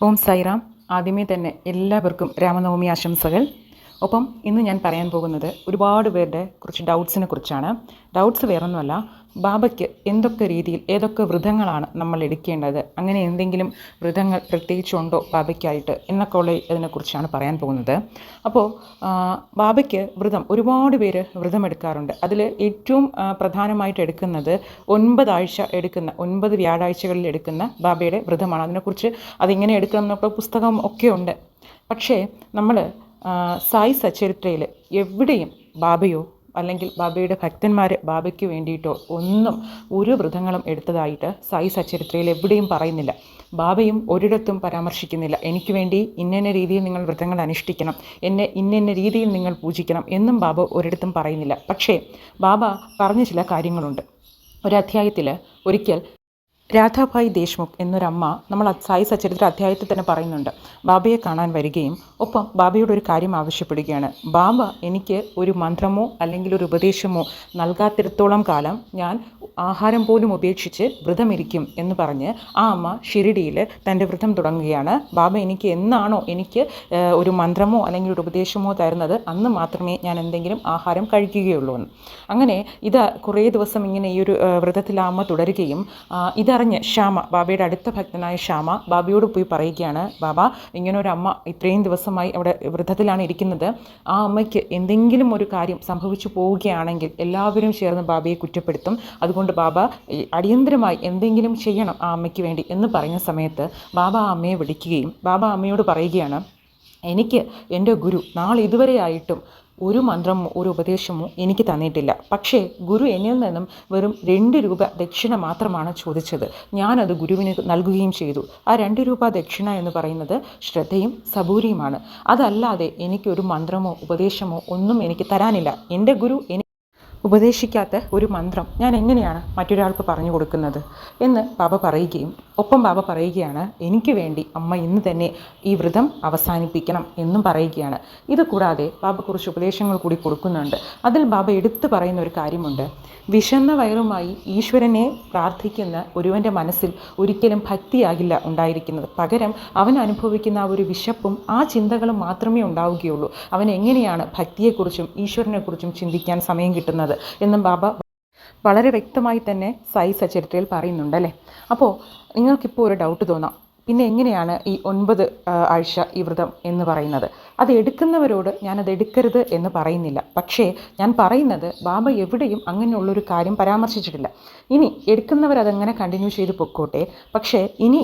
ഓം സായിറാം. ആദ്യമേ തന്നെ എല്ലാവർക്കും രാമനവമി ആശംസകൾ. ഒപ്പം ഇന്ന് ഞാൻ പറയാൻ പോകുന്നത് ഒരുപാട് പേരുടെ കുറച്ച് ഡൗട്ട്സിനെ കുറിച്ചാണ്. ഡൗട്ട്സ് വേറൊന്നുമല്ല, ബാബയ്ക്ക് എന്തൊക്കെ രീതിയിൽ ഏതൊക്കെ വ്രതങ്ങളാണ് നമ്മൾ എടുക്കേണ്ടത്, അങ്ങനെ എന്തെങ്കിലും വ്രതങ്ങൾ പ്രത്യേകിച്ചുണ്ടോ ബാബയ്ക്കായിട്ട് എന്നൊക്കെ ഉള്ള ഇതിനെക്കുറിച്ചാണ് പറയാൻ പോകുന്നത്. അപ്പോൾ ബാബയ്ക്ക് വ്രതം ഒരുപാട് പേര് വ്രതം എടുക്കാറുണ്ട്. അതിൽ ഏറ്റവും പ്രധാനമായിട്ട് എടുക്കുന്നത് 9 ആഴ്ച എടുക്കുന്ന 9 വ്യാഴാഴ്ചകളിൽ എടുക്കുന്ന ബാബയുടെ വ്രതമാണ്. അതിനെക്കുറിച്ച് അതെങ്ങനെ എടുക്കണം എന്നൊക്കെ പുസ്തകം ഒക്കെ ഉണ്ട്. പക്ഷേ നമ്മൾ സായി സച്ചരിത്രയിൽ എവിടെയും ബാബയോ അല്ലെങ്കിൽ ബാബയുടെ ഭക്തന്മാർ ബാബയ്ക്ക് വേണ്ടിയിട്ടോ ഒന്നും ഒരു വ്രതങ്ങളും എടുത്തതായിട്ട് സായി സച്ചരിത്രയിൽ എവിടെയും പറയുന്നില്ല. ബാബയും ഒരിടത്തും പരാമർശിക്കുന്നില്ല എനിക്ക് വേണ്ടി ഇന്ന രീതിയിൽ നിങ്ങൾ വ്രതങ്ങൾ അനുഷ്ഠിക്കണം, എന്നെ ഇന്ന രീതിയിൽ നിങ്ങൾ പൂജിക്കണം എന്നും ബാബ ഒരിടത്തും പറയുന്നില്ല. പക്ഷേ ബാബ പറഞ്ഞ ചില കാര്യങ്ങളുണ്ട്. ഒരധ്യായത്തിൽ ഒരിക്കൽ രാധാഭായ് ദേശ്മുഖ് എന്നൊരമ്മ നമ്മൾ സായി സച്ചരിത്ര അധ്യായത്തിൽ തന്നെ പറയുന്നുണ്ട്, ബാബയെ കാണാൻ വരികയും ഒപ്പം ബാബയോട് ഒരു കാര്യം ആവശ്യപ്പെടുകയാണ്. ബാബ എനിക്ക് ഒരു മന്ത്രമോ അല്ലെങ്കിൽ ഒരു ഉപദേശമോ നൽകാത്തിടത്തോളം കാലം ഞാൻ ആഹാരം പോലും ഉപേക്ഷിച്ച് വ്രതമിരിക്കും എന്ന് പറഞ്ഞ് ആ അമ്മ ഷിരിഡിയിൽ തൻ്റെ വ്രതം തുടങ്ങുകയാണ്. ബാബ എനിക്ക് എന്നാണോ എനിക്ക് ഒരു മന്ത്രമോ അല്ലെങ്കിൽ ഒരു ഉപദേശമോ തരുന്നത് അന്ന് മാത്രമേ ഞാൻ എന്തെങ്കിലും ആഹാരം കഴിക്കുകയുള്ളൂ എന്ന്. അങ്ങനെ ഇത് കുറേ ദിവസം ഇങ്ങനെ ഈ ഒരു വ്രതത്തിൽ ആ അമ്മ തുടരുകയും ഇതറിഞ്ഞ് ശ്യാമ, ബാബയുടെ അടുത്ത ഭക്തനായ ശ്യാമ ബാബയോട് പോയി പറയുകയാണ്, ബാബ ഇങ്ങനെ ഒരു അമ്മ ഇത്രയും ദിവസമായി അവിടെ വ്രതത്തിലാണ് ഇരിക്കുന്നത്, ആ അമ്മയ്ക്ക് എന്തെങ്കിലും ഒരു കാര്യം സംഭവിച്ചു പോവുകയാണെങ്കിൽ എല്ലാവരും ചേർന്ന് ബാബയെ കുറ്റപ്പെടുത്തും, അതുകൊണ്ട് ബാബ അടിയന്തരമായി എന്തെങ്കിലും ചെയ്യണം ആ അമ്മയ്ക്ക് വേണ്ടി എന്ന് പറയുന്ന സമയത്ത് ബാബ ആ അമ്മയെ വിളിക്കുകയും ബാബ അമ്മയോട് പറയുകയാണ്, എനിക്ക് എൻ്റെ ഗുരു നാളെ ഇതുവരെയായിട്ടും ഒരു മന്ത്രമോ ഒരു ഉപദേശമോ എനിക്ക് തന്നിട്ടില്ല. പക്ഷേ ഗുരു എന്നിൽ നിന്നും വെറും 2 രൂപ ദക്ഷിണ മാത്രമാണ് ചോദിച്ചത്. ഞാനത് ഗുരുവിന് നൽകുകയും ചെയ്തു. ആ 2 രൂപ ദക്ഷിണ എന്ന് പറയുന്നത് ശ്രദ്ധയും സബൂരിയുമാണ്. അതല്ലാതെ എനിക്കൊരു മന്ത്രമോ ഉപദേശമോ ഒന്നും എനിക്ക് തരാനില്ല. എൻ്റെ ഗുരു ഉപദേശിക്കാത്ത ഒരു മന്ത്രം ഞാൻ എങ്ങനെയാണ് മറ്റൊരാൾക്ക് പറഞ്ഞു കൊടുക്കുന്നത് എന്ന് ബാബ പറയുകയും ഒപ്പം ബാബ പറയുകയാണ്, എനിക്ക് വേണ്ടി അമ്മ ഇന്ന് തന്നെ ഈ വ്രതം അവസാനിപ്പിക്കണം എന്നും പറയുകയാണ്. ഇത് കൂടാതെ ബാബ കുറച്ച് ഉപദേശങ്ങൾ കൂടി കൊടുക്കുന്നുണ്ട്. അതിൽ ബാബ എടുത്തു പറയുന്ന ഒരു കാര്യമുണ്ട്, വിശന്ന വയറുമായി ഈശ്വരനെ പ്രാർത്ഥിക്കുന്ന ഒരുവൻ്റെ മനസ്സിൽ ഒരിക്കലും ഭക്തിയാകില്ല ഉണ്ടായിരിക്കുന്നത്. പകരം അവൻ അനുഭവിക്കുന്ന ആ ഒരു വിശപ്പും ആ ചിന്തകളും മാത്രമേ ഉണ്ടാവുകയുള്ളൂ. അവൻ എങ്ങനെയാണ് ഭക്തിയെക്കുറിച്ചും ഈശ്വരനെക്കുറിച്ചും ചിന്തിക്കാൻ സമയം കിട്ടുന്നത് എന്നും ബാബ വളരെ വ്യക്തമായി തന്നെ സായി സച്ചരിത്രയിൽ പറയുന്നുണ്ടല്ലേ. അപ്പോൾ നിങ്ങൾക്കിപ്പോൾ ഒരു ഡൗട്ട് തോന്നാം, പിന്നെ എങ്ങനെയാണ് ഈ 9 ആഴ്ച ഈ വ്രതം എന്ന് പറയുന്നത്? അത് എടുക്കുന്നവരോട് ഞാനത് എടുക്കരുത് എന്ന് പറയുന്നില്ല. പക്ഷേ ഞാൻ പറയുന്നത് ബാബ എവിടെയും അങ്ങനെയുള്ളൊരു കാര്യം പരാമർശിച്ചിട്ടില്ല. ഇനി എടുക്കുന്നവരതങ്ങനെ കണ്ടിന്യൂ ചെയ്ത് പൊക്കോട്ടെ. പക്ഷേ ഇനി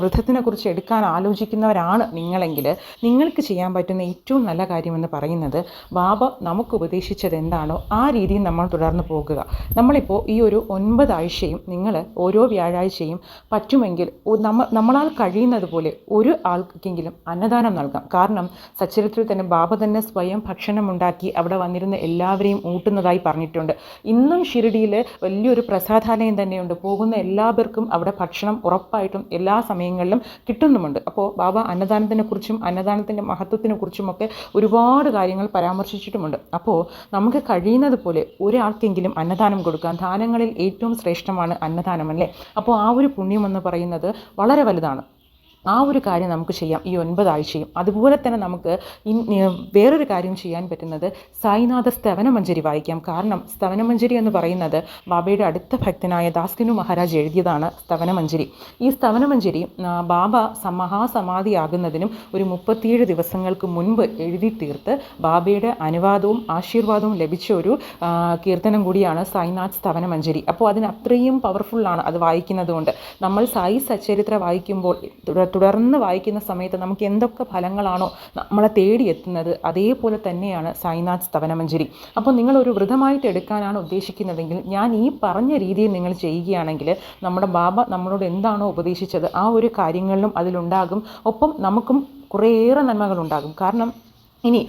വ്രതത്തിനെക്കുറിച്ച് എടുക്കാൻ ആലോചിക്കുന്നവരാണ് നിങ്ങളെങ്കിൽ നിങ്ങൾക്ക് ചെയ്യാൻ പറ്റുന്ന ഏറ്റവും നല്ല കാര്യമെന്ന് പറയുന്നത് ബാബ നമുക്ക് ഉപദേശിച്ചത് എന്താണോ ആ രീതിയിൽ നമ്മൾ തുടർന്ന് പോകുക. നമ്മളിപ്പോൾ ഈ ഒരു 9 ആഴ്ചയും നിങ്ങൾ ഓരോ വ്യാഴാഴ്ചയും പറ്റുമെങ്കിൽ നമ്മളാൽ കഴിയുന്നത് പോലെ ഒരു ആൾക്കെങ്കിലും അന്നദാനം നൽകാം. കാരണം സച്ചരിത്രത്തിൽ തന്നെ ബാബ തന്നെ സ്വയം ഭക്ഷണമുണ്ടാക്കി അവിടെ വന്നിരുന്ന എല്ലാവരെയും ഊട്ടുന്നതായി പറഞ്ഞിട്ടുണ്ട്. ഇന്നും ഷിരിഡിയിൽ വലിയൊരു പ്രസാദാലയം തന്നെയുണ്ട്. പോകുന്ന എല്ലാവർക്കും അവിടെ ഭക്ഷണം ഉറപ്പായിട്ടും എല്ലാ സമയങ്ങളിലും കിട്ടുന്നുമുണ്ട്. അപ്പോൾ ബാബ അന്നദാനത്തിനെക്കുറിച്ചും അന്നദാനത്തിൻ്റെ മഹത്വത്തിനെക്കുറിച്ചുമൊക്കെ ഒരുപാട് കാര്യങ്ങൾ പരാമർശിച്ചിട്ടുമുണ്ട്. അപ്പോൾ നമുക്ക് കഴിയുന്നത് പോലെ ഒരാൾക്കെങ്കിലും അന്നദാനം കൊടുക്കാം. ദാനങ്ങളിൽ ഏറ്റവും ശ്രേഷ്ഠമാണ് അന്നദാനമല്ലേ. അപ്പോൾ ആ ഒരു പുണ്യമെന്ന് പറയുന്നത് വളരെ വലുതാണ്. ആ ഒരു കാര്യം നമുക്ക് ചെയ്യാം ഈ 9 ആഴ്ചയും. അതുപോലെ തന്നെ നമുക്ക് വേറൊരു കാര്യം ചെയ്യാൻ പറ്റുന്നത് സായിനാഥ സ്തവനമഞ്ജരി വായിക്കാം. കാരണം സ്തവനമഞ്ജരി എന്ന് പറയുന്നത് ബാബയുടെ അടുത്ത ഭക്തനായ ദാസ്കനു മഹാരാജ് എഴുതിയതാണ് സ്തവനമഞ്ജരി. ഈ സ്തവനമഞ്ജരി ബാബ മഹാസമാധിയാകുന്നതിനും ഒരു 37 ദിവസങ്ങൾക്ക് മുൻപ് എഴുതി തീർത്ത് ബാബയുടെ അനുവാദവും ആശീർവാദവും ലഭിച്ച ഒരു കീർത്തനം കൂടിയാണ് സായിനാഥ് സ്തവനമഞ്ജരി. അപ്പോൾ അതിന് അത്രയും പവർഫുള്ളാണ് അത് വായിക്കുന്നത് കൊണ്ട്. നമ്മൾ സായി സച്ചരിത്ര വായിക്കുമ്പോൾ തുടർന്ന് വായിക്കുന്ന സമയത്ത് നമുക്ക് എന്തൊക്കെ ഫലങ്ങളാണോ നമ്മളെ തേടിയെത്തുന്നത് അതേപോലെ തന്നെയാണ് സായിനാഥ് സ്തവനമഞ്ജരി. അപ്പോൾ നിങ്ങളൊരു വ്രതമായിട്ട് എടുക്കാനാണ് ഉദ്ദേശിക്കുന്നതെങ്കിൽ ഞാൻ ഈ പറഞ്ഞ രീതിയിൽ നിങ്ങൾ ചെയ്യുകയാണെങ്കിൽ നമ്മുടെ ബാബ നമ്മളോട് എന്താണോ ഉപദേശിച്ചത് ആ ഒരു കാര്യങ്ങളിലും അതിലുണ്ടാകും. ഒപ്പം നമുക്കും കുറേയേറെ നന്മകളുണ്ടാകും. കാരണം ഇനി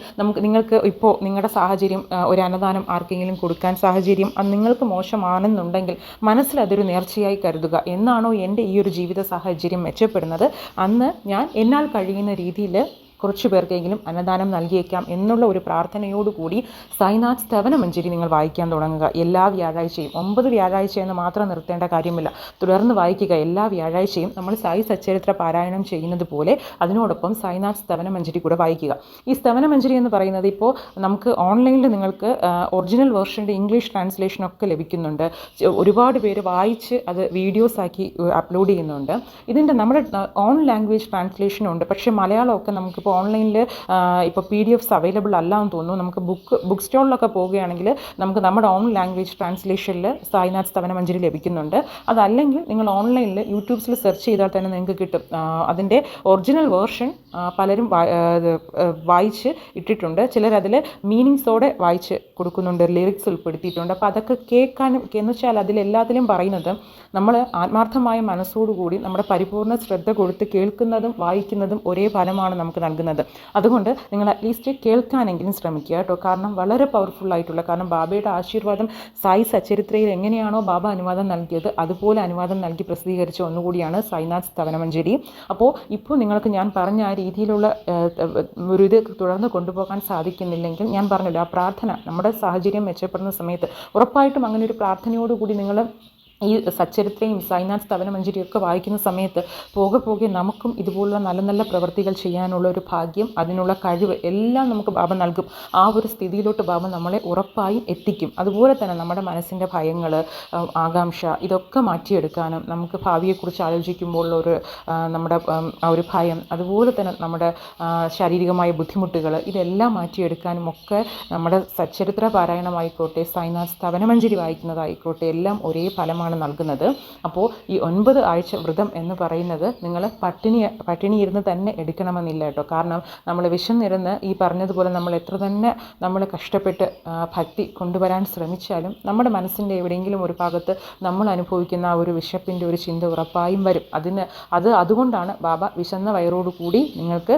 നിങ്ങൾക്ക് ഇപ്പോൾ നിങ്ങളുടെ സാഹചര്യം ഒരു അന്നദാനം ആർക്കെങ്കിലും കൊടുക്കാൻ സാഹചര്യം അത് നിങ്ങൾക്ക് മോശമാണെന്നുണ്ടെങ്കിൽ മനസ്സിൽ അതൊരു നേർച്ചയായി കരുതുക. എന്നാണോ എൻ്റെ ഈ ഒരു ജീവിത സാഹചര്യം മെച്ചപ്പെടുന്നത് അന്ന് ഞാൻ എന്നാൽ കഴിയുന്ന രീതിയിൽ കുറച്ച് പേർക്കെങ്കിലും അന്നദാനം നൽകിയേക്കാം എന്നുള്ള ഒരു പ്രാർത്ഥനയോടുകൂടി സായിനാഥ് സ്തവനമഞ്ജരി നിങ്ങൾ വായിക്കാൻ തുടങ്ങുക. എല്ലാ വ്യാഴാഴ്ചയും 9 വ്യാഴാഴ്ച എന്ന് മാത്രം നിർത്തേണ്ട കാര്യമില്ല, തുടർന്ന് വായിക്കുക. എല്ലാ വ്യാഴാഴ്ചയും നമ്മൾ സായി സച്ചരിത്ര പാരായണം ചെയ്യുന്നത് പോലെ അതിനോടൊപ്പം സായിനാഥ് സ്തവനമഞ്ജരി കൂടെ വായിക്കുക. ഈ സ്തവനമഞ്ജരി എന്ന് പറയുന്നത് ഇപ്പോൾ നമുക്ക് ഓൺലൈനിൽ നിങ്ങൾക്ക് ഒറിജിനൽ വേർഷൻ്റെ ഇംഗ്ലീഷ് ട്രാൻസ്ലേഷനൊക്കെ ലഭിക്കുന്നുണ്ട്. ഒരുപാട് പേര് വായിച്ച് അത് വീഡിയോസാക്കി അപ്ലോഡ് ചെയ്യുന്നുണ്ട്. ഇതിൻ്റെ നമ്മുടെ ഓൺ ലാംഗ്വേജ് ട്രാൻസ്ലേഷനുണ്ട്. പക്ഷേ മലയാളമൊക്കെ നമുക്കിപ്പോൾ ഓൺലൈനിൽ ഇപ്പോൾ PDFs അവൈലബിൾ അല്ല എന്ന് തോന്നുന്നു. നമുക്ക് ബുക്ക് സ്റ്റോളിലൊക്കെ പോവുകയാണെങ്കിൽ നമുക്ക് നമ്മുടെ ഓൺ ലാംഗ്വേജ് ട്രാൻസ്ലേഷനിൽ സായിനാഥ് സ്തവനമഞ്ജരി ലഭിക്കുന്നുണ്ട്. അതല്ലെങ്കിൽ നിങ്ങൾ ഓൺലൈനിൽ യൂട്യൂബ്സിൽ സെർച്ച് ചെയ്താൽ തന്നെ നിങ്ങൾക്ക് കിട്ടും. അതിൻ്റെ ഒറിജിനൽ വേർഷൻ പലരും വായിച്ച് ഇട്ടിട്ടുണ്ട്. ചിലർ അതിൽ മീനിങ്സോടെ വായിച്ച് കൊടുക്കുന്നുണ്ട്, ലിറിക്സ് ഉൾപ്പെടുത്തിയിട്ടുണ്ട്. അപ്പോൾ അതൊക്കെ കേൾക്കാനും എന്ന് വെച്ചാൽ അതിലെല്ലാത്തിലും പറയുന്നത് നമ്മൾ ആത്മാർത്ഥമായ മനസ്സോടുകൂടി നമ്മുടെ പരിപൂർണ്ണ ശ്രദ്ധ കൊടുത്ത് കേൾക്കുന്നതും വായിക്കുന്നതും ഒരേ ഫലമാണ് നമുക്ക് നൽകുന്നത്. അതുകൊണ്ട് നിങ്ങൾ അറ്റ്ലീസ്റ്റ് കേൾക്കാനെങ്കിലും ശ്രമിക്കുക കേട്ടോ. കാരണം വളരെ പവർഫുള്ളായിട്ടുള്ള, കാരണം ബാബയുടെ ആശീർവാദം സായി സച്ചരിത്രയിൽ എങ്ങനെയാണോ ബാബ അനുവാദം നൽകിയത് അതുപോലെ അനുവാദം നൽകി പ്രസിദ്ധീകരിച്ച ഒന്നുകൂടിയാണ് സായിനാഥ് സ്തവനമഞ്ജരി. അപ്പോൾ ഇപ്പോൾ നിങ്ങൾക്ക് ഞാൻ പറഞ്ഞ ആ രീതിയിലുള്ള ഒരു ഇത് തുടർന്ന് കൊണ്ടുപോകാൻ സാധിക്കുന്നില്ലെങ്കിൽ ഞാൻ പറഞ്ഞല്ലോ, ആ പ്രാർത്ഥന നമ്മുടെ സാഹചര്യം മെച്ചപ്പെടുന്ന സമയത്ത് ഉറപ്പായിട്ടും അങ്ങനെ ഒരു പ്രാർത്ഥനയോടുകൂടി നിങ്ങൾ ഈ സച്ചരിത്രയും സായിനാഥ് സ്തവനമഞ്ജരിയൊക്കെ വായിക്കുന്ന സമയത്ത് പോകെ നമുക്കും ഇതുപോലുള്ള നല്ല നല്ല പ്രവൃത്തികൾ ചെയ്യാനുള്ള ഒരു ഭാഗ്യം, അതിനുള്ള കഴിവ് എല്ലാം നമുക്ക് ബാബ നൽകും. ആ ഒരു സ്ഥിതിയിലോട്ട് ബാബ നമ്മളെ ഉറപ്പായും എത്തിക്കും. അതുപോലെ തന്നെ നമ്മുടെ മനസ്സിൻ്റെ ഭയങ്ങൾ, ആകാംക്ഷ ഇതൊക്കെ മാറ്റിയെടുക്കാനും നമുക്ക് ഭാവിയെക്കുറിച്ച് ആലോചിക്കുമ്പോൾ നമ്മുടെ ആ ഒരു ഭയം, അതുപോലെ തന്നെ നമ്മുടെ ശാരീരികമായ ബുദ്ധിമുട്ടുകൾ ഇതെല്ലാം മാറ്റിയെടുക്കാനും ഒക്കെ നമ്മുടെ സച്ചരിത്ര പാരായണമായിക്കോട്ടെ, സായിനാഥ് സ്തവനമഞ്ജരി വായിക്കുന്നതായിക്കോട്ടെ, എല്ലാം ഒരേ ഫലമാണ് നൽകുന്നത്. അപ്പോൾ ഈ 9 ആഴ്ച വ്രതം എന്ന് പറയുന്നത് നിങ്ങൾ പട്ടിണി ഇരുന്ന് തന്നെ എടുക്കണമെന്നില്ല കേട്ടോ. കാരണം നമ്മൾ വിശന്നിരുന്ന് ഈ പറഞ്ഞതുപോലെ നമ്മൾ എത്ര തന്നെ നമ്മൾ കഷ്ടപ്പെട്ട് ഭക്തി കൊണ്ടുവരാൻ ശ്രമിച്ചാലും നമ്മുടെ മനസ്സിൻ്റെ എവിടെയെങ്കിലും ഒരു ഭാഗത്ത് നമ്മൾ അനുഭവിക്കുന്ന ആ ഒരു വിശപ്പിൻ്റെ ഒരു ചിന്ത ഉറപ്പായും വരും. അതുകൊണ്ടാണ് ബാബ വിശന്ന വയറോടുകൂടി നിങ്ങൾക്ക്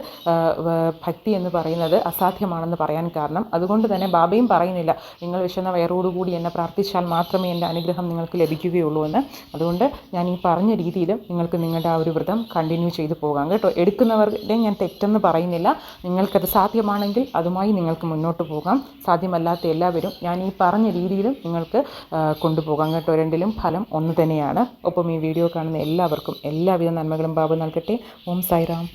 ഭക്തി എന്ന് പറയുന്നത് അസാധ്യമാണെന്ന് പറയാൻ കാരണം. അതുകൊണ്ട് തന്നെ ബാബയും പറയുന്നില്ല നിങ്ങൾ വിശന്ന വയറോടുകൂടി എന്നെ പ്രാർത്ഥിച്ചാൽ മാത്രമേ എൻ്റെ അനുഗ്രഹം നിങ്ങൾക്ക് ലഭിക്കുകയുള്ളൂ എന്ന്. അതുകൊണ്ട് ഞാൻ ഈ പറഞ്ഞ രീതിയിൽ നിങ്ങൾക്ക് നിങ്ങളുടെ ആ ഒരു വ്രതം കണ്ടിന്യൂ ചെയ്തു പോകാം കേട്ടോ. എടുക്കുന്നവരുടെ ഞാൻ തെറ്റെന്ന് പറയുന്നില്ല. നിങ്ങൾക്കത് സാധ്യമാണെങ്കിൽ അതുമായി നിങ്ങൾക്ക് മുന്നോട്ട് പോകാം. സാധ്യമല്ലാത്ത എല്ലാവരും ഞാൻ ഈ പറഞ്ഞ രീതിയിലും നിങ്ങൾക്ക് കൊണ്ടുപോകാം കേട്ടോ. രണ്ടിലും ഫലം ഒന്ന് തന്നെയാണ്. ഒപ്പം ഈ വീഡിയോ കാണുന്ന എല്ലാവർക്കും എല്ലാവിധ നന്മകളും ബാബ നൽകട്ടെ. ഓം സായിറാം.